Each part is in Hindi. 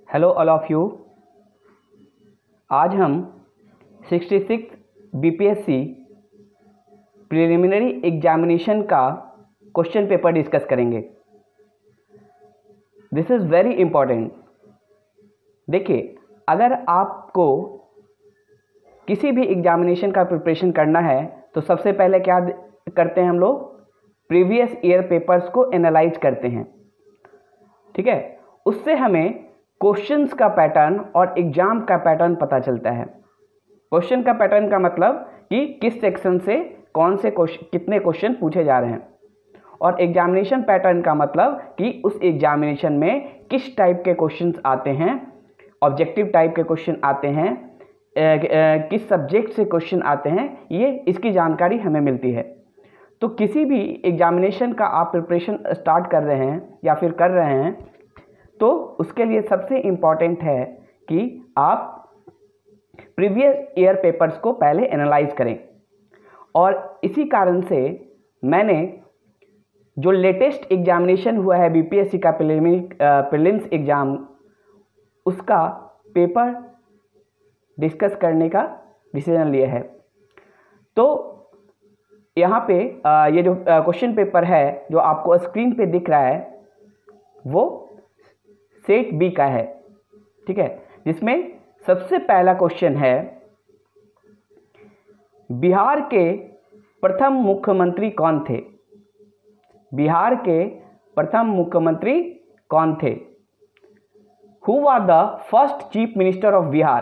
Hello all of you. आज हम 66 बीपीएससी प्रिलिमिनरी एग्जामिनेशन का क्वेश्चन पेपर डिस्कस करेंगे। This is very important. देखिए, अगर आपको किसी भी एग्जामिनेशन का प्रिपरेशन करना है तो सबसे पहले क्या करते हैं हम लोग? प्रीवियस ईयर पेपर्स को एनालाइज करते हैं। ठीक है, उससे हमें क्वेश्चंस का पैटर्न और एग्जाम का पैटर्न पता चलता है। क्वेश्चन का पैटर्न का मतलब कि किस सेक्शन से कौन से कितने क्वेश्चन पूछे जा रहे हैं, और एग्जामिनेशन पैटर्न का मतलब कि उस एग्जामिनेशन में किस टाइप के क्वेश्चंस आते हैं, ऑब्जेक्टिव टाइप के क्वेश्चन आते हैं, किस सब्जेक्ट से क्वेश्चन आते हैं, ये इसकी जानकारी हमें मिलती है। तो किसी भी एग्जामिनेशन का आप प्रिपरेशन स्टार्ट कर रहे हैं या फिर कर रहे हैं तो उसके लिए सबसे इम्पॉर्टेंट है कि आप प्रीवियस ईयर पेपर्स को पहले एनालाइज करें। और इसी कारण से मैंने जो लेटेस्ट एग्जामिनेशन हुआ है बीपीएससी का प्रीलिम्स एग्ज़ाम, उसका पेपर डिस्कस करने का डिसीजन लिया है। तो यहाँ पे ये जो क्वेश्चन पेपर है जो आपको स्क्रीन पे दिख रहा है वो सेट बी का है। ठीक है, जिसमें सबसे पहला क्वेश्चन है, बिहार के प्रथम मुख्यमंत्री कौन थे? बिहार के प्रथम मुख्यमंत्री कौन थे? Who was the first chief minister of Bihar?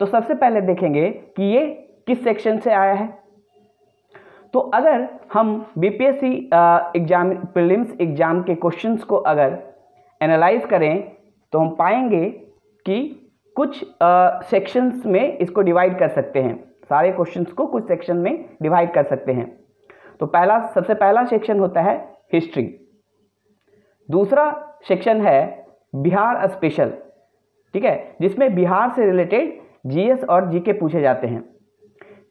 तो सबसे पहले देखेंगे कि ये किस सेक्शन से आया है। तो अगर हम बीपीएससी एग्जाम प्रीलिम्स एग्जाम के क्वेश्चंस को अगर एनालाइज करें तो हम पाएंगे कि कुछ सेक्शंस में इसको डिवाइड कर सकते हैं। सारे क्वेश्चंस को कुछ सेक्शन में डिवाइड कर सकते हैं। तो सबसे पहला सेक्शन होता है हिस्ट्री, दूसरा सेक्शन है बिहार स्पेशल, ठीक है, जिसमें बिहार से रिलेटेड जीएस और जीके पूछे जाते हैं।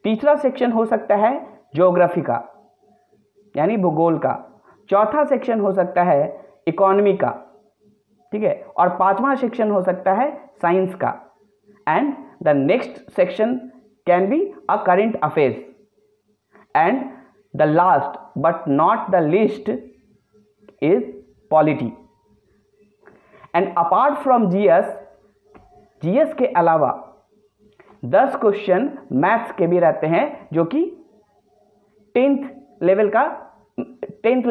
तीसरा सेक्शन हो सकता है ज्योग्राफी का, यानी भूगोल का। चौथा सेक्शन हो सकता है इकोनॉमी का, ठीक है, और पांचवा सेक्शन हो सकता है साइंस का। And the next section can be a current affairs. And the last but not the least is polity. And apart from GS के अलावा 10 क्वेश्चन मैथ्स के भी रहते हैं, जो कि 10th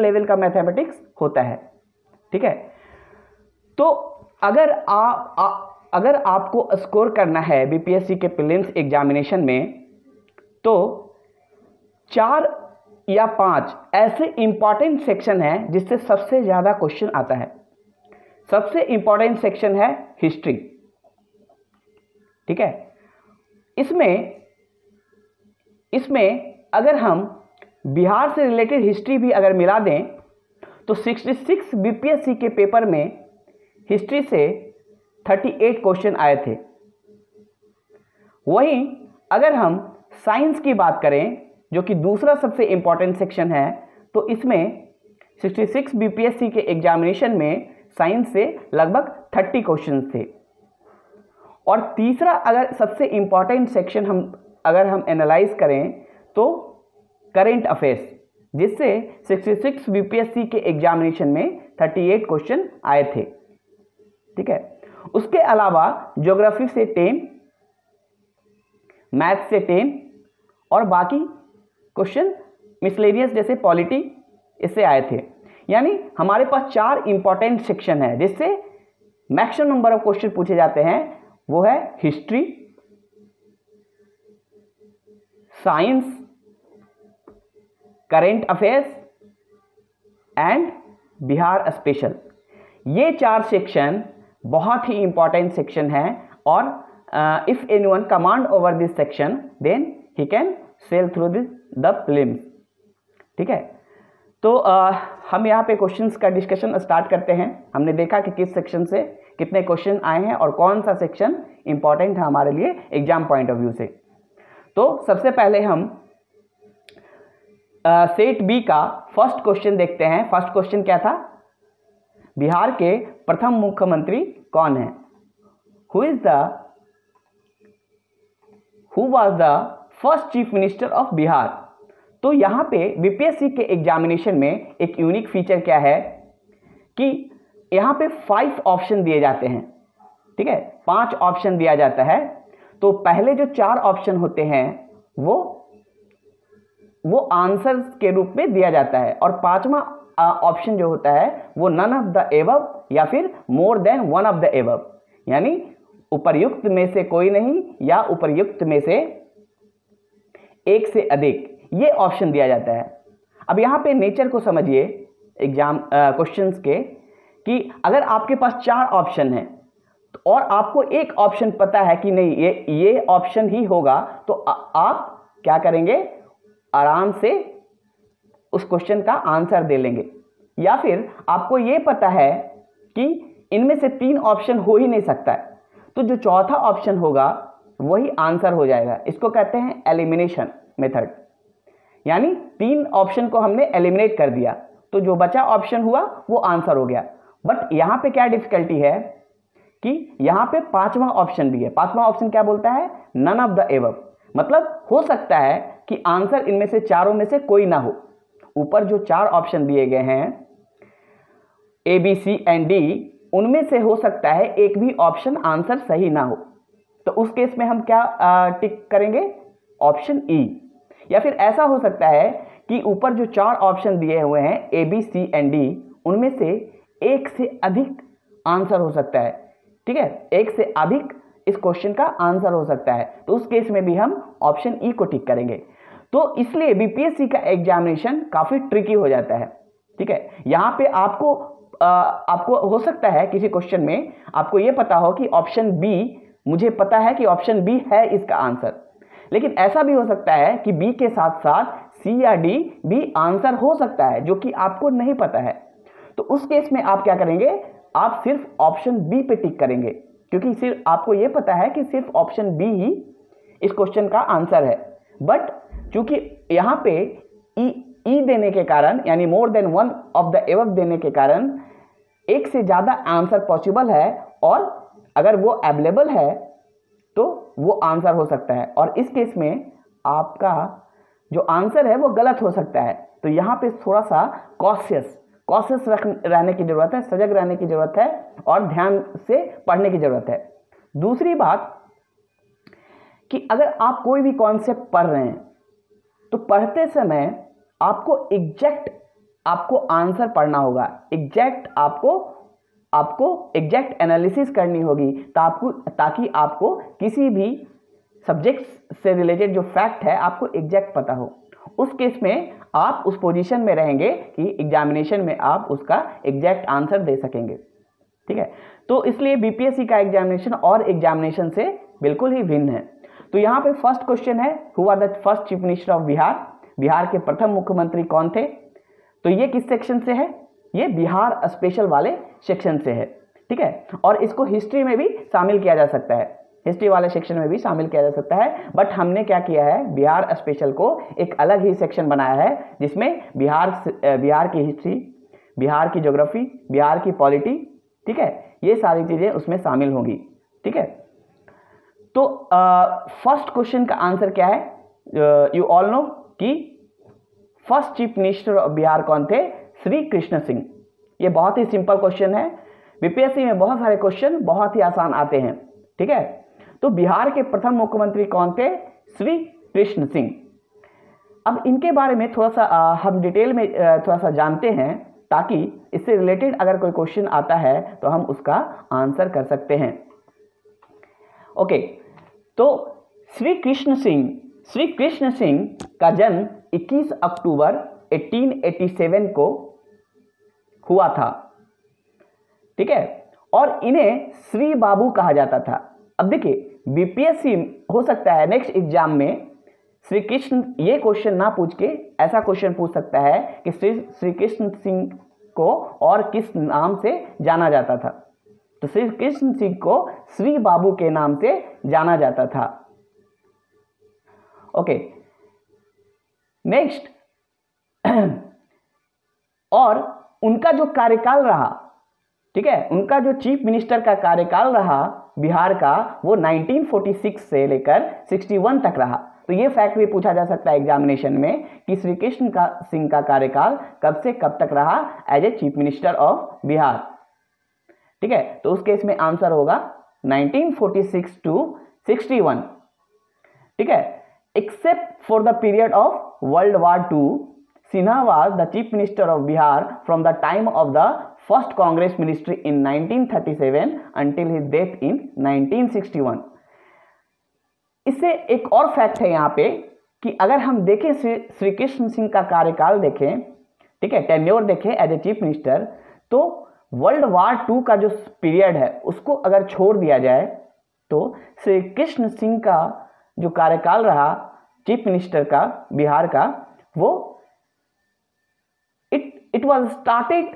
लेवल का मैथमेटिक्स होता है। ठीक है, तो अगर आपको स्कोर करना है बीपीएससी के प्रीलिम्स एग्जामिनेशन में, तो 4 या 5 ऐसे इंपॉर्टेंट सेक्शन हैं जिससे सबसे ज़्यादा क्वेश्चन आता है। सबसे इंपॉर्टेंट सेक्शन है हिस्ट्री। ठीक है, इसमें अगर हम बिहार से रिलेटेड हिस्ट्री भी अगर मिला दें तो 66 बीपीएससी के पेपर में हिस्ट्री से 38 क्वेश्चन आए थे। वहीं अगर हम साइंस की बात करें, जो कि दूसरा सबसे इंपॉर्टेंट सेक्शन है, तो इसमें 66 बीपीएससी के एग्जामिनेशन में साइंस से लगभग 30 क्वेश्चन थे। और तीसरा अगर सबसे इंपॉर्टेंट सेक्शन अगर हम एनालाइज करें तो करंट अफेयर्स, जिससे 66 बीपीएससी के एग्जामिनेशन में 38 क्वेश्चन आए थे। ठीक है, उसके अलावा ज्योग्राफी से 10, मैथ से 10 और बाकी क्वेश्चन मिसलेनियस जैसे पॉलिटी इससे आए थे। यानी हमारे पास 4 इंपॉर्टेंट सेक्शन है जिससे मैक्सिमम नंबर ऑफ क्वेश्चन पूछे जाते हैं। वो है history, science, current affairs and Bihar special. ये 4 सेक्शन बहुत ही इंपॉर्टेंट सेक्शन है, और if anyone command over this section then he can sail through the prelims. ठीक है, तो हम यहाँ पे क्वेश्चंस का डिस्कशन स्टार्ट करते हैं। हमने देखा कि किस सेक्शन से कितने क्वेश्चन आए हैं और कौन सा सेक्शन इंपॉर्टेंट है हमारे लिए एग्जाम पॉइंट ऑफ व्यू से। तो सबसे पहले हम सेट बी का फर्स्ट क्वेश्चन देखते हैं। फर्स्ट क्वेश्चन क्या था? बिहार के प्रथम मुख्यमंत्री कौन है? Who was the first chief minister of Bihar. तो यहां पे बीपीएससी के एग्जामिनेशन में एक यूनिक फीचर क्या है कि यहां पे 5 ऑप्शन दिए जाते हैं, ठीक है, 5 ऑप्शन दिया जाता है। तो पहले जो 4 ऑप्शन होते हैं वो आंसर के रूप में दिया जाता है, और 5वां ऑप्शन जो होता है वो नन ऑफ द एबव या फिर more than one of the above, यानी उपर्युक्त में से कोई नहीं या उपर्युक्त में से एक से अधिक, ये ऑप्शन दिया जाता है। अब यहां पे नेचर को समझिए एग्जाम क्वेश्चंस के, कि अगर आपके पास 4 ऑप्शन हैं और आपको एक ऑप्शन पता है कि नहीं ये ऑप्शन ही होगा, तो आप क्या करेंगे, आराम से उस क्वेश्चन का आंसर दे लेंगे। या फिर आपको ये पता है कि इनमें से 3 ऑप्शन हो ही नहीं सकता है, तो जो चौथा ऑप्शन होगा वही आंसर हो जाएगा। इसको कहते हैं एलिमिनेशन मेथड, यानी 3 ऑप्शन को हमने एलिमिनेट कर दिया, तो जो बचा ऑप्शन हुआ वो आंसर हो गया। बट यहां पे क्या डिफिकल्टी है कि यहां पे 5वां ऑप्शन भी है। 5वां ऑप्शन क्या बोलता है, नन ऑफ द एबव, मतलब हो सकता है कि आंसर इनमें से चारों में से कोई ना हो। ऊपर जो 4 ऑप्शन दिए गए हैं A B C and D, उनमें से हो सकता है एक भी ऑप्शन आंसर सही ना हो, तो उस केस में हम क्या टिक करेंगे, ऑप्शन ई। या फिर ऐसा हो सकता है कि ऊपर जो 4 ऑप्शन दिए हुए हैं A B C and D, उनमें से एक से अधिक आंसर हो सकता है, ठीक है, एक से अधिक इस क्वेश्चन का आंसर हो सकता है, तो उस केस में भी हम ऑप्शन ई को टिक करेंगे। तो इसलिए बीपीएससी का एग्जामिनेशन काफी ट्रिकी हो जाता है, ठीक है। यहां पे आपको हो सकता है किसी क्वेश्चन में आपको यह पता हो कि ऑप्शन बी, मुझे पता है कि ऑप्शन बी है इसका आंसर, लेकिन ऐसा भी हो सकता है कि बी के साथ साथ सी या डी भी आंसर हो सकता है जो कि आपको नहीं पता है। तो उस केस में आप क्या करेंगे, आप सिर्फ ऑप्शन बी पे टिक करेंगे, क्योंकि सिर्फ आपको यह पता है कि सिर्फ ऑप्शन बी ही इस क्वेश्चन का आंसर है। बट चूंकि यहां पे ई देने के कारण, यानी more than one of the above देने के कारण एक से ज्यादा आंसर पॉसिबल है, और अगर वो अवेलेबल है तो वो आंसर हो सकता है, और इस केस में आपका जो आंसर है वो गलत हो सकता है। तो यहां पे थोड़ा सा कॉशियस रहने की जरूरत है, सजग रहने की जरूरत है, और ध्यान से पढ़ने की जरूरत है। दूसरी बात कि अगर आप कोई भी कॉन्सेप्ट पढ़ रहे हैं तो पढ़ते समय आपको आंसर पढ़ना होगा, आपको एग्जैक्ट एनालिसिस करनी होगी, ताकि आपको किसी भी सब्जेक्ट से रिलेटेड जो फैक्ट है आपको एग्जैक्ट पता हो। उस केस में आप उस पोजीशन में रहेंगे कि एग्जामिनेशन में आप उसका एग्जैक्ट आंसर दे सकेंगे, ठीक है। तो इसलिए बीपीएससी का एग्जामिनेशन और एग्जामिनेशन से बिल्कुल ही भिन्न है। तो यहाँ पे फर्स्ट क्वेश्चन है, who are the first chief minister of Bihar, Bihar के प्रथम मुख्यमंत्री कौन थे। तो ये किस सेक्शन से है, ये बिहार स्पेशल वाले सेक्शन से है, ठीक है। और इसको हिस्ट्री में भी शामिल किया जा सकता है, हिस्ट्री वाले सेक्शन में भी शामिल किया जा सकता है। बट हमने क्या किया है, बिहार स्पेशल को एक अलग ही सेक्शन बनाया है, जिसमें बिहार की हिस्ट्री, बिहार की ज्योग्राफी, बिहार की पॉलिटी, ठीक है, ये सारी चीजें उसमें शामिल होंगी, ठीक है। तो फर्स्ट क्वेश्चन का आंसर क्या है, यू ऑल नो कि first chief minister of Bihar कौन थे, श्री कृष्ण सिंह। ये बहुत ही सिंपल क्वेश्चन है, बीपीएससी में बहुत सारे क्वेश्चन बहुत ही आसान आते हैं, ठीक है। तो बिहार के प्रथम मुख्यमंत्री कौन थे, श्री कृष्ण सिंह। अब इनके बारे में थोड़ा सा हम डिटेल में थोड़ा सा जानते हैं, ताकि इससे रिलेटेड अगर कोई क्वेश्चन आता है तो हम उसका आंसर कर सकते हैं। ओके, तो श्री कृष्ण सिंह का जन्म 21 अक्टूबर 1887 को हुआ था, ठीक है, और इन्हें श्री बाबू कहा जाता था। अब देखिए, बीपीएससी हो सकता है नेक्स्ट एग्जाम में श्री कृष्ण ये क्वेश्चन ना पूछ के ऐसा क्वेश्चन पूछ सकता है कि श्री कृष्ण सिंह को और किस नाम से जाना जाता था। तो श्री कृष्ण सिंह को श्री बाबू के नाम से जाना जाता था। ओके, नेक्स्ट, और उनका जो कार्यकाल रहा ठीक है, उनका जो चीफ मिनिस्टर का कार्यकाल रहा बिहार का वो 1946 से लेकर 61 तक रहा। तो ये फैक्ट भी पूछा जा सकता है एग्जामिनेशन में कि श्री कृष्ण सिंह का कार्यकाल कब से कब तक रहा as a chief minister of Bihar. ठीक है, तो उस केस में आंसर होगा 1946 to 61। ठीक है, except for the period of world war II, Sinha was the chief minister of Bihar from the time of the first Congress ministry in 1937 until his death in 1961। इससे एक और फैक्ट है यहाँ पे कि अगर हम देखें श्री कृष्ण सिंह का कार्यकाल देखें, ठीक है, टेन्योर देखें एज ए चीफ मिनिस्टर, तो वर्ल्ड वॉर II का जो पीरियड है उसको अगर छोड़ दिया जाए तो श्री कृष्ण सिंह का जो कार्यकाल रहा चीफ मिनिस्टर का बिहार का, वो इट वाज स्टार्टेड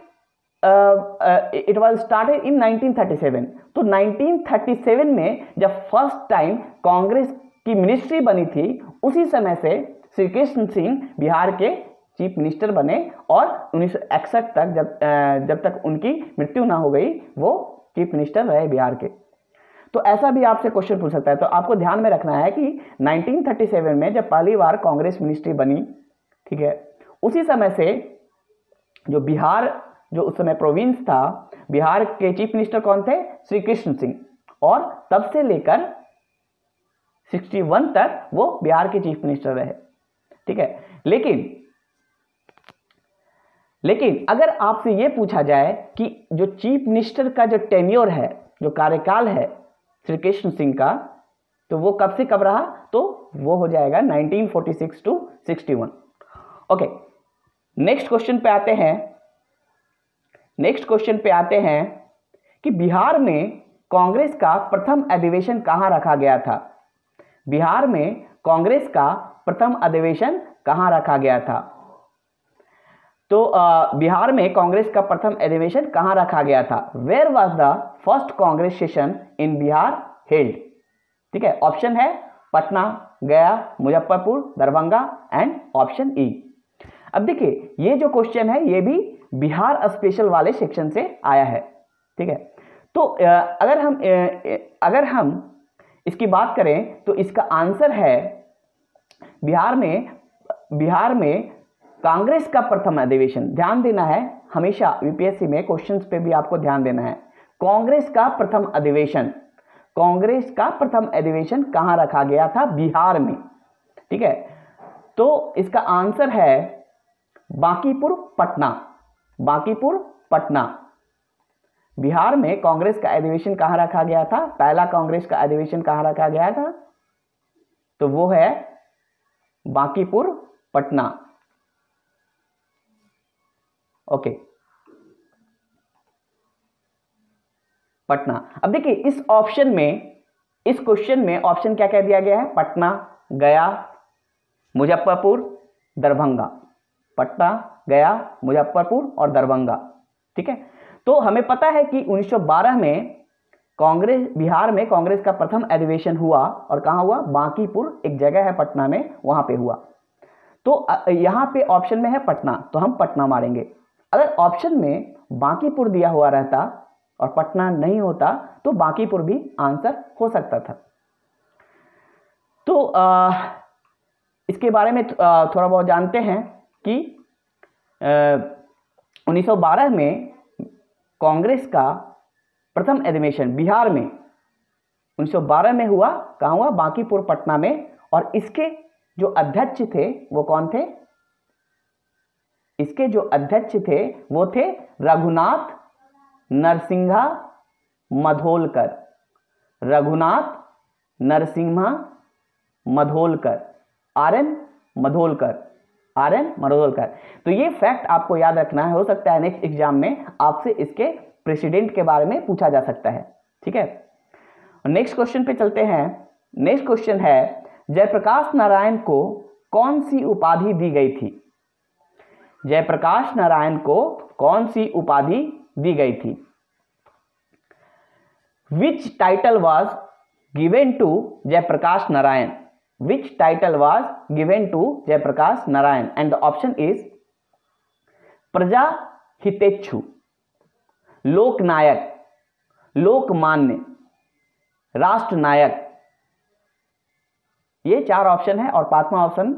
इन 1937। तो 1937 में जब फर्स्ट टाइम कांग्रेस की मिनिस्ट्री बनी थी उसी समय से श्री कृष्ण सिंह बिहार के चीफ मिनिस्टर बने और 1961 तक जब तक उनकी मृत्यु ना हो गई वो चीफ मिनिस्टर रहे बिहार के। तो ऐसा भी आपसे क्वेश्चन पूछ सकता है। तो आपको ध्यान में रखना है कि 1937 में जब पहली बार कांग्रेस मिनिस्ट्री बनी, ठीक है, उसी समय से जो बिहार जो उस समय प्रोविंस था, बिहार के चीफ मिनिस्टर कौन थे? श्री कृष्ण सिंह, और तब से लेकर 61 तक वो बिहार के चीफ मिनिस्टर रहे। ठीक है, लेकिन अगर आपसे ये पूछा जाए कि जो चीफ मिनिस्टर का जो टेन्योर है, जो कार्यकाल है श्री कृष्ण सिंह का, तो वो कब से कब रहा? तो वो हो जाएगा 1946 to 61। ओके, नेक्स्ट क्वेश्चन पे आते हैं कि बिहार में कांग्रेस का प्रथम अधिवेशन कहां रखा गया था? बिहार में कांग्रेस का प्रथम अधिवेशन कहां रखा गया था? तो बिहार में कांग्रेस का प्रथम अधिवेशन कहां रखा गया था? Where was the first Congress session in Bihar held? ठीक है, ऑप्शन है Patna, Gaya, Muzaffarpur, Darbhanga and option E. अब देखिए ये जो क्वेश्चन है ये भी बिहार स्पेशल वाले सेक्शन से आया है। ठीक है, तो अगर हम इसकी बात करें तो इसका आंसर है बिहार में कांग्रेस का प्रथम अधिवेशन। ध्यान देना है, हमेशा यूपीएससी में क्वेश्चंस पे भी आपको ध्यान देना है। कांग्रेस का प्रथम अधिवेशन कहां रखा गया था? बिहार में। ठीक है, तो इसका आंसर है बांकीपुर, पटना। बिहार में कांग्रेस का अधिवेशन कहां रखा गया था? पहला कांग्रेस का अधिवेशन कहां रखा गया था? तो वो है बांकीपुर, पटना। ओके, पटना। अब देखिए इस क्वेश्चन में ऑप्शन क्या कह दिया गया है? पटना, गया, मुजफ्फरपुर, दरभंगा। पटना, गया, मुजफ्फरपुर और दरभंगा। ठीक है, तो हमें पता है कि 1912 में बिहार में कांग्रेस का प्रथम अधिवेशन हुआ और कहां हुआ? बांकीपुर, एक जगह है पटना में, वहां पे हुआ। तो यहां पे ऑप्शन में है पटना, तो हम पटना मारेंगे। अगर ऑप्शन में बांकीपुर दिया हुआ रहता और पटना नहीं होता तो बांकीपुर भी आंसर हो सकता था। तो इसके बारे में थोड़ा बहुत जानते हैं कि 1912 में कांग्रेस का प्रथम अधिवेशन बिहार में 1912 में हुआ। कहाँ हुआ? बांकीपुर, पटना में। और इसके जो अध्यक्ष थे वो कौन थे? इसके जो अध्यक्ष थे वो थे रघुनाथ नरसिम्हा मधोलकर। रघुनाथ नरसिम्हा मधोलकर, आर.एन. मधोलकर। तो ये फैक्ट आपको याद रखना है। हो सकता है नेक्स्ट एग्जाम में आपसे इसके प्रेसिडेंट के बारे में पूछा जा सकता है। ठीक है, नेक्स्ट क्वेश्चन पे चलते हैं। नेक्स्ट क्वेश्चन है जयप्रकाश नारायण को कौन सी उपाधि दी गई थी? जयप्रकाश नारायण को कौन सी उपाधि दी गई थी? Which title was given to Jayaprakash Narayan? Which title was given to Jayaprakash Narayan? And the option is प्रजा हितेच्छु। लोकनायक, लोकमान्य, राष्ट्रनायक, ये 4 ऑप्शन है और 5वां ऑप्शन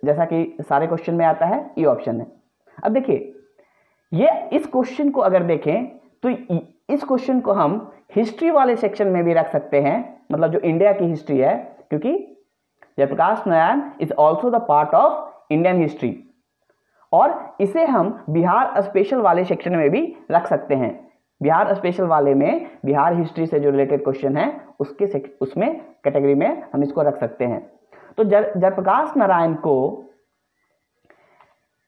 जैसा कि सारे क्वेश्चन में आता है ये ऑप्शन है। अब देखिए ये इस क्वेश्चन को अगर देखें तो इस क्वेश्चन को हम हिस्ट्री वाले सेक्शन में भी रख सकते हैं, मतलब जो इंडिया की हिस्ट्री है, क्योंकि Jayaprakash Narayan is also the part of Indian history, और इसे हम बिहार स्पेशल वाले सेक्शन में भी रख सकते हैं। बिहार स्पेशल वाले में बिहार हिस्ट्री से जो रिलेटेड क्वेश्चन है उसमें कैटेगरी में हम इसको रख सकते हैं। तो जयप्रकाश नारायण को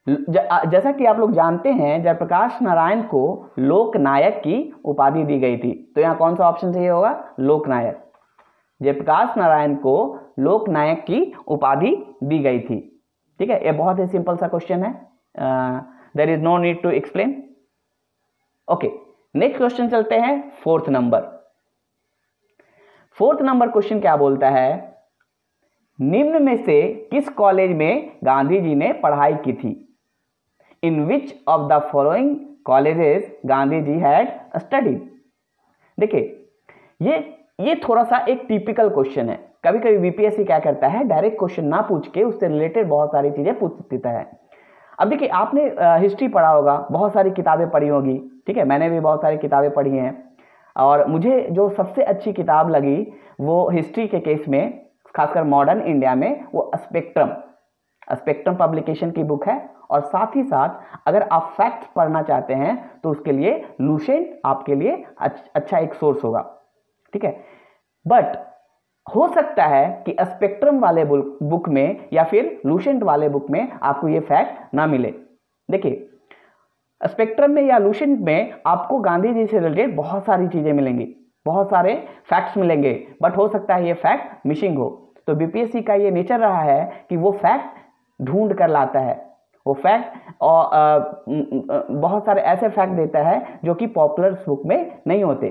जैसा कि आप लोग जानते हैं जयप्रकाश नारायण को लोकनायक की उपाधि दी गई थी। तो यहाँ कौन सा ऑप्शन सही होगा? लोकनायक। जयप्रकाश नारायण को लोकनायक की उपाधि दी गई थी। ठीक है, ये बहुत ही सिंपल सा क्वेश्चन है, there is no need to explain. Okay, next question चलते हैं 4th number. 4th number question क्या बोलता है? निम्न में से किस कॉलेज में गांधी जी ने पढ़ाई की थी? In which of the following colleges Gandhi ji had studied? देखिए ये थोड़ा सा एक टिपिकल क्वेश्चन है। कभी कभी बीपीएससी क्या करता है, डायरेक्ट क्वेश्चन ना पूछ के उससे रिलेटेड बहुत सारी चीजें पूछ देता है। अब देखिए आपने हिस्ट्री पढ़ा होगा, बहुत सारी किताबें पढ़ी होगी, ठीक है, मैंने भी बहुत सारी किताबें पढ़ी हैं, और मुझे जो सबसे अच्छी किताब लगी वो हिस्ट्री के केस में, खासकर मॉडर्न इंडिया में, वो स्पेक्ट्रम पब्लिकेशन की बुक है। और साथ ही साथ अगर आप फैक्ट्स पढ़ना चाहते हैं तो उसके लिए लुसेंट आपके लिए अच्छा एक सोर्स होगा। ठीक है, बट हो सकता है कि स्पेक्ट्रम वाले बुक में या फिर लुसेंट वाले बुक में आपको ये फैक्ट ना मिले। देखिए स्पेक्ट्रम में या लुसेंट में आपको गांधी जी से रिलेटेड बहुत सारी चीजें मिलेंगी, बहुत सारे फैक्ट्स मिलेंगे, बट हो सकता है ये फैक्ट मिसिंग हो। तो बीपीएससी का ये नेचर रहा है कि वो फैक्ट ढूंढ कर लाता है, वो फैक्ट और बहुत सारे ऐसे फैक्ट देता है जो कि पॉपुलर बुक में नहीं होते।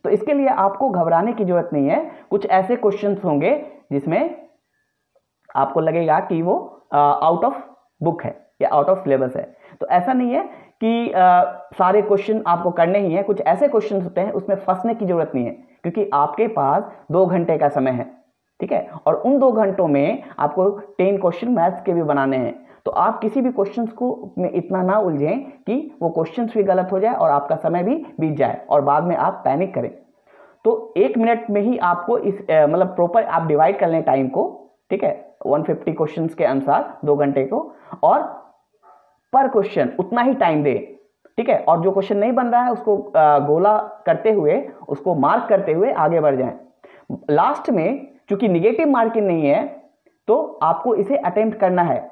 तो इसके लिए आपको घबराने की जरूरत नहीं है। कुछ ऐसे क्वेश्चंस होंगे जिसमें आपको लगेगा कि वो आउट ऑफ बुक है या आउट ऑफ सिलेबस है। तो ऐसा नहीं है कि सारे क्वेश्चन आपको करने ही हैं। कुछ ऐसे क्वेश्चन होते हैं उसमें फंसने की जरूरत नहीं है, क्योंकि आपके पास 2 घंटे का समय है। ठीक है, और उन 2 घंटों में आपको 10 क्वेश्चन मैथ्स के भी बनाने हैं। तो आप किसी भी क्वेश्चंस को में इतना ना उलझें कि वो क्वेश्चंस भी गलत हो जाए और आपका समय भी बीत जाए और बाद में आप पैनिक करें। तो 1 मिनट में ही आपको इस मतलब प्रॉपर आप डिवाइड कर लें टाइम को। ठीक है, 150 क्वेश्चंस के अनुसार 2 घंटे को, और पर क्वेश्चन उतना ही टाइम दे। ठीक है, और जो क्वेश्चन नहीं बन रहा है उसको गोला करते हुए, उसको मार्क करते हुए आगे बढ़ जाएं। लास्ट में चूंकि निगेटिव मार्किंग नहीं है तो आपको इसे अटेम्प्ट करना है।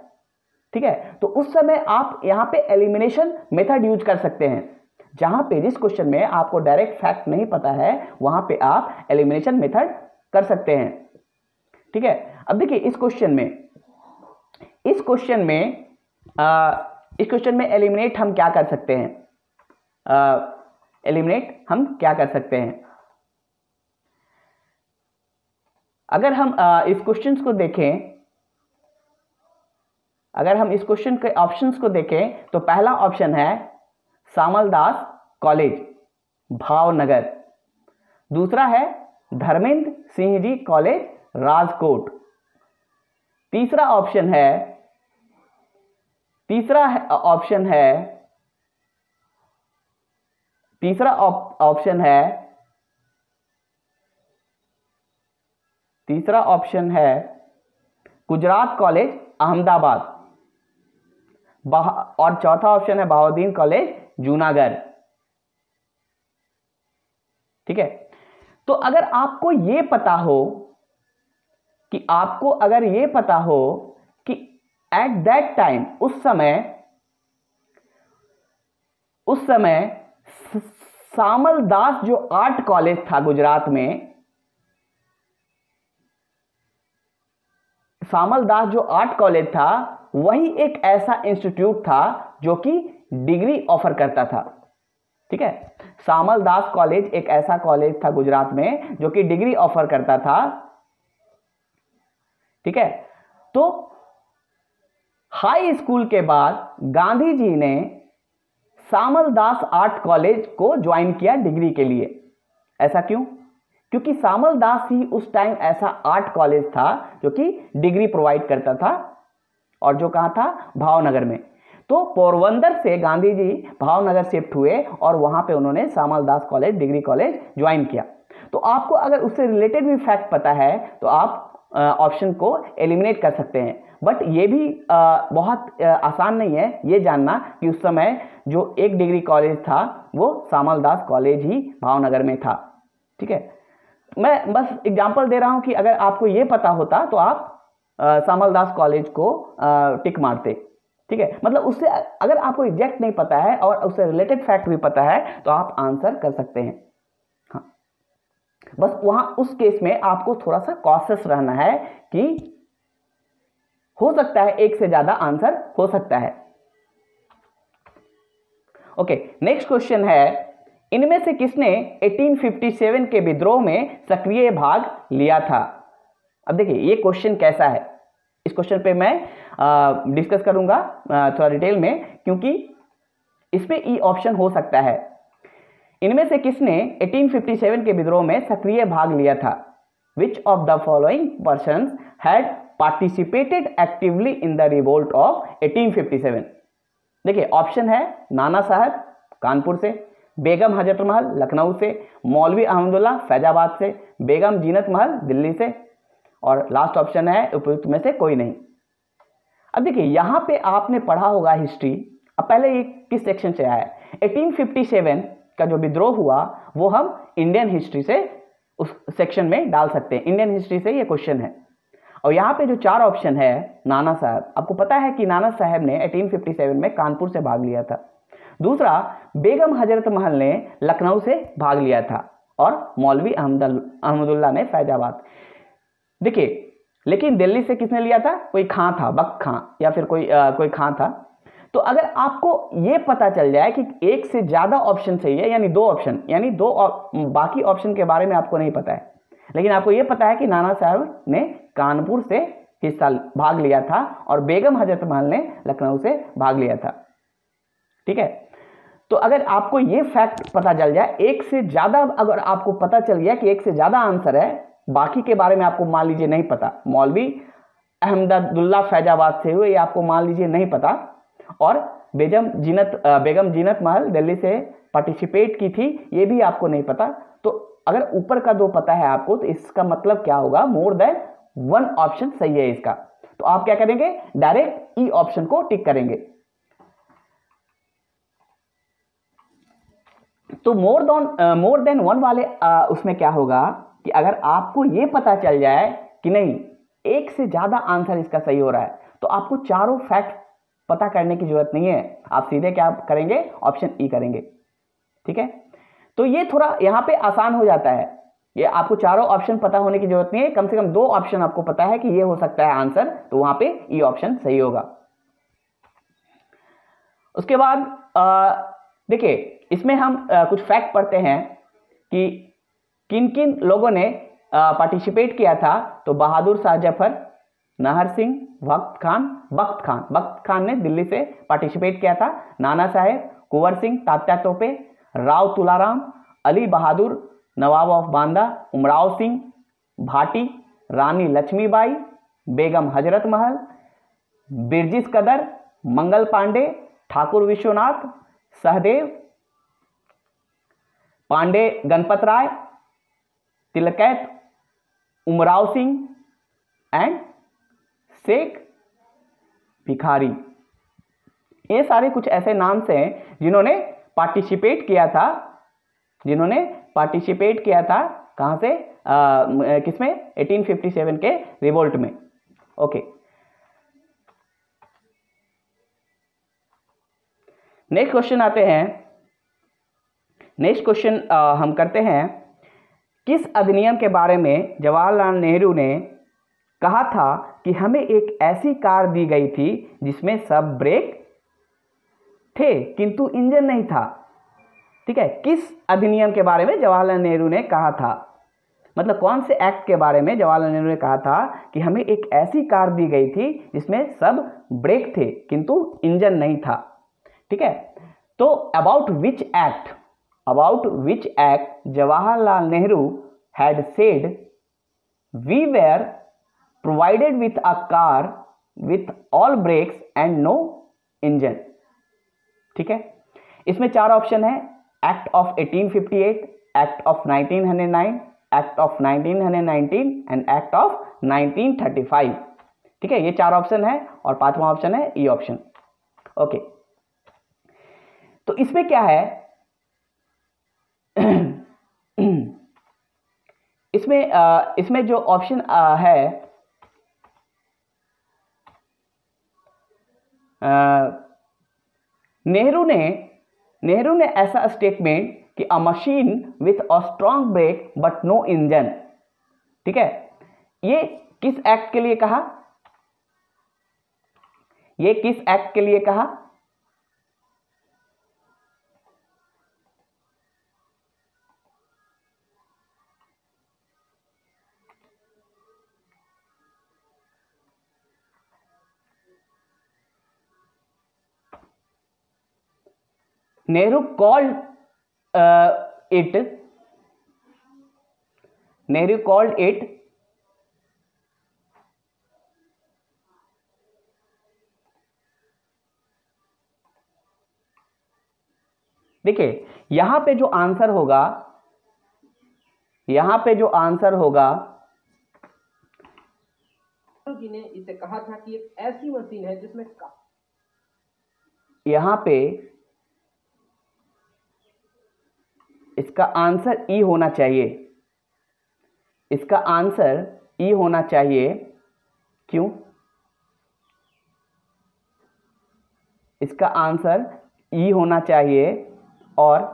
ठीक है, तो उस समय आप यहां पे एलिमिनेशन मेथड यूज कर सकते हैं। जहां पे जिस क्वेश्चन में आपको डायरेक्ट फैक्ट नहीं पता है वहां पे आप एलिमिनेशन मेथड कर सकते हैं। ठीक है, अब देखिए इस क्वेश्चन में एलिमिनेट हम क्या कर सकते हैं? एलिमिनेट हम क्या कर सकते हैं? अगर हम इस क्वेश्चन को देखें, अगर हम इस क्वेश्चन के ऑप्शंस को देखें तो पहला ऑप्शन है सामलदास कॉलेज भावनगर, दूसरा है धर्मेंद्र सिंह जी कॉलेज राजकोट, तीसरा ऑप्शन है गुजरात कॉलेज अहमदाबाद, और चौथा ऑप्शन है बहाउद्दीन कॉलेज जूनागढ़। ठीक है, तो अगर आपको ये पता हो कि एट दैट टाइम उस समय सामलदास जो आर्ट कॉलेज था गुजरात में, सामलदास जो आर्ट कॉलेज था वही एक ऐसा इंस्टीट्यूट था जो कि डिग्री ऑफर करता था। ठीक है, सामलदास कॉलेज एक ऐसा कॉलेज था गुजरात में जो कि डिग्री ऑफर करता था। ठीक है, तो हाई स्कूल के बाद गांधी जी ने सामल दास आर्ट कॉलेज को ज्वाइन किया डिग्री के लिए। ऐसा क्यों? क्योंकि सामल दास ही उस टाइम ऐसा आर्ट कॉलेज था जो कि डिग्री प्रोवाइड करता था, और जो कहाँ था? भावनगर में। तो पोरबंदर से गांधी जी भावनगर शिफ्ट हुए और वहां पे उन्होंने सामल दास कॉलेज डिग्री कॉलेज ज्वाइन किया। तो आपको अगर उससे रिलेटेड भी फैक्ट पता है तो आप ऑप्शन को एलिमिनेट कर सकते हैं। बट ये भी बहुत आसान नहीं है ये जानना कि उस समय जो एक डिग्री कॉलेज था वो सामल दास कॉलेज ही भावनगर में था। ठीक है, मैं बस एग्जांपल दे रहा हूं कि अगर आपको ये पता होता तो आप सामल दास कॉलेज को टिक मारते। ठीक है, मतलब उससे अगर आपको एग्जैक्ट नहीं पता है और उससे रिलेटेड फैक्ट भी पता है तो आप आंसर कर सकते हैं। हाँ, बस वहां उस केस में आपको थोड़ा सा कॉशियस रहना है कि हो सकता है एक से ज्यादा आंसर हो सकता है। ओके, नेक्स्ट क्वेश्चन है, इनमें से किसने 1857 के विद्रोह में सक्रिय भाग लिया था? अब देखिए ये क्वेश्चन कैसा है, इस क्वेश्चन पे मैं डिस्कस करूंगा थोड़ा डिटेल में, क्योंकि इसमें ई ऑप्शन हो सकता है। इनमें से किसने 1857 के विद्रोह में सक्रिय भाग लिया था? विच of the following persons had participated actively in the revolt of 1857? देखिए ऑप्शन है नाना साहब कानपुर से, बेगम हजरत महल लखनऊ से, मौलवी अहमदुल्ला फैजाबाद से, बेगम जीनत महल दिल्ली से, और लास्ट ऑप्शन है उपयुक्त में से कोई नहीं। अब देखिए यहां पे आपने पढ़ा होगा हिस्ट्री। अब पहले ये किस सेक्शन से आया है? 1857 का जो विद्रोह हुआ वो हम इंडियन हिस्ट्री से उस सेक्शन में डाल सकते हैं। इंडियन हिस्ट्री से ये क्वेश्चन है। और यहाँ पे जो चार ऑप्शन है, नाना साहब, आपको पता है कि नाना साहब ने 1857 में कानपुर से भाग लिया था। दूसरा, बेगम हजरत महल ने लखनऊ से भाग लिया था, और मौलवी अहमदुल्ला ने फैजाबाद। देखिए लेकिन दिल्ली से किसने लिया था? कोई खां था, बख्त खां, या फिर कोई खां था। तो अगर आपको ये पता चल जाए कि एक से ज्यादा ऑप्शन सही है, यानी दो ऑप्शन, यानी बाकी ऑप्शन के बारे में आपको नहीं पता है, लेकिन आपको ये पता है कि नाना साहब ने कानपुर से हिस्सा भाग लिया था और बेगम हजरत महल ने लखनऊ से भाग लिया था। ठीक है, तो अगर आपको ये फैक्ट पता चल जाए, एक से ज्यादा अगर आपको पता चल गया कि एक से ज्यादा आंसर है, बाकी के बारे में आपको मान लीजिए नहीं पता, मौलवी अहमदुल्ला फैजाबाद से हुए ये आपको मान लीजिए नहीं पता, और बेगम जीनत महल दिल्ली से पार्टिसिपेट की थी ये भी आपको नहीं पता, तो अगर ऊपर का दो पता है आपको तो इसका मतलब क्या होगा? मोर देन वन ऑप्शन सही है इसका। तो आप क्या करेंगे? डायरेक्ट ई ऑप्शन को टिक करेंगे। तो मोर देन वन वाले उसमें क्या होगा कि अगर आपको यह पता चल जाए कि नहीं एक से ज्यादा आंसर इसका सही हो रहा है, तो आपको चारों फैक्ट पता करने की जरूरत नहीं है, आप सीधे क्या करेंगे? ऑप्शन ई करेंगे। ठीक है, तो ये थोड़ा यहां पे आसान हो जाता है। ये आपको चारों ऑप्शन पता होने की जरूरत नहीं है, कम से कम दो ऑप्शन आपको पता है कि ये हो सकता है आंसर, तो वहां पे ई ऑप्शन सही होगा। उसके बाद देखिए इसमें हम कुछ फैक्ट पढ़ते हैं कि किन किन लोगों ने पार्टिसिपेट किया था। तो बहादुर शाह जफर, नाहर सिंह, बख्त खान ने दिल्ली से पार्टिसिपेट किया था, नाना साहेब, कुंवर सिंह, तात्या तोपे, राव तुलाराम, अली बहादुर, नवाब ऑफ बांदा, उमराव सिंह, भाटी, रानी लक्ष्मीबाई, बेगम हजरत महल, बिरजिस कदर, मंगल पांडे, ठाकुर विश्वनाथ, सहदेव, पांडे गणपत राय, तिलकैत, उमराव सिंह एंड शेख भिखारी। ये सारे कुछ ऐसे नाम से हैं जिन्होंने पार्टिसिपेट किया था कहां से? किसमें? 1857 के रिवोल्ट में। ओके, नेक्स्ट क्वेश्चन आते हैं। नेक्स्ट क्वेश्चन हम करते हैं, किस अधिनियम के बारे में जवाहरलाल नेहरू ने कहा था कि हमें एक ऐसी कार दी गई थी जिसमें सब ब्रेक थे किंतु इंजन नहीं था? ठीक है, किस अधिनियम के बारे में जवाहरलाल नेहरू ने कहा था? मतलब कौन से एक्ट के बारे में जवाहरलाल नेहरू ने कहा था कि हमें एक ऐसी कार दी गई थी जिसमें सब ब्रेक थे किंतु इंजन नहीं था? ठीक है, तो about which act Jawaharlal Nehru had said we were provided with a car with all brakes and no engine. ठीक है, इसमें 4 ऑप्शन है, act of 1858, act of 1909, act of 1919 and act of 1935। ठीक है, ये 4 ऑप्शन है और 5वां ऑप्शन है ई ऑप्शन। ओके, तो इसमें क्या है इसमें जो ऑप्शन है नेहरू ने ऐसा स्टेटमेंट कि a machine with a strong brake but no engine. ठीक है, ये किस एक्ट के लिए कहा? ये किस एक्ट के लिए कहा? Nehru called it देखिए, यहां पे जो आंसर होगा जी ने इसे कहा था कि एक ऐसी मशीन है जिसमें यहां पे इसका आंसर ई होना चाहिए। इसका आंसर ई होना चाहिए। क्यों? इसका आंसर ई होना चाहिए और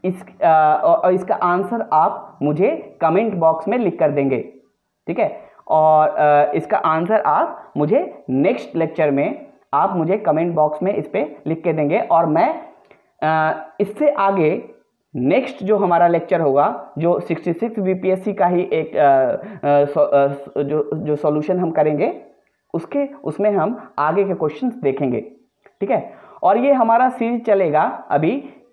इसका आंसर आप मुझे कमेंट बॉक्स में लिख कर देंगे। ठीक है, और इसका आंसर आप मुझे नेक्स्ट लेक्चर में आप मुझे कमेंट बॉक्स में इस पे लिख के देंगे और मैं इससे आगे नेक्स्ट जो हमारा लेक्चर होगा, जो 66 बीपीएससी का ही एक जो सॉल्यूशन हम करेंगे, उसमें हम आगे के क्वेश्चंस देखेंगे। ठीक है, और ये हमारा सीरीज चलेगा। अभी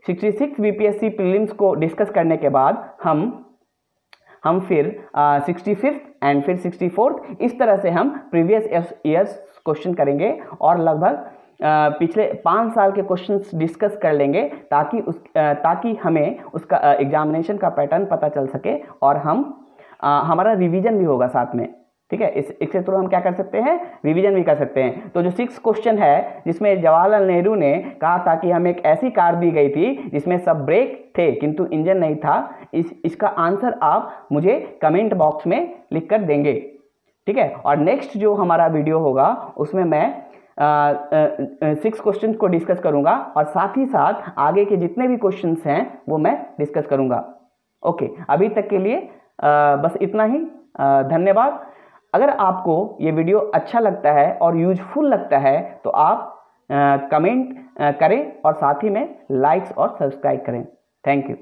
66 बीपीएससी प्रीलिम्स को डिस्कस करने के बाद हम फिर 65th एंड फिर 64th, इस तरह से हम प्रीवियस ईयर्स क्वेश्चन करेंगे और लगभग पिछले 5 साल के क्वेश्चंस डिस्कस कर लेंगे ताकि हमें उसका एग्जामिनेशन का पैटर्न पता चल सके और हमारा रिवीजन भी होगा साथ में। ठीक है, इसके थ्रू हम क्या कर सकते हैं, रिवीजन भी कर सकते हैं। तो जो 6 क्वेश्चन है, जिसमें जवाहरलाल नेहरू ने कहा था कि हमें एक ऐसी कार दी गई थी जिसमें सब ब्रेक थे किंतु इंजन नहीं था, इसका आंसर आप मुझे कमेंट बॉक्स में लिख कर देंगे। ठीक है, और नेक्स्ट जो हमारा वीडियो होगा उसमें मैं 6 क्वेश्चन को डिस्कस करूंगा और साथ ही साथ आगे के जितने भी क्वेश्चंस हैं वो मैं डिस्कस करूंगा। ओके, अभी तक के लिए बस इतना ही। धन्यवाद। अगर आपको ये वीडियो अच्छा लगता है और यूजफुल लगता है तो आप कमेंट करें और साथ ही में लाइक्स और सब्सक्राइब करें। Thank you.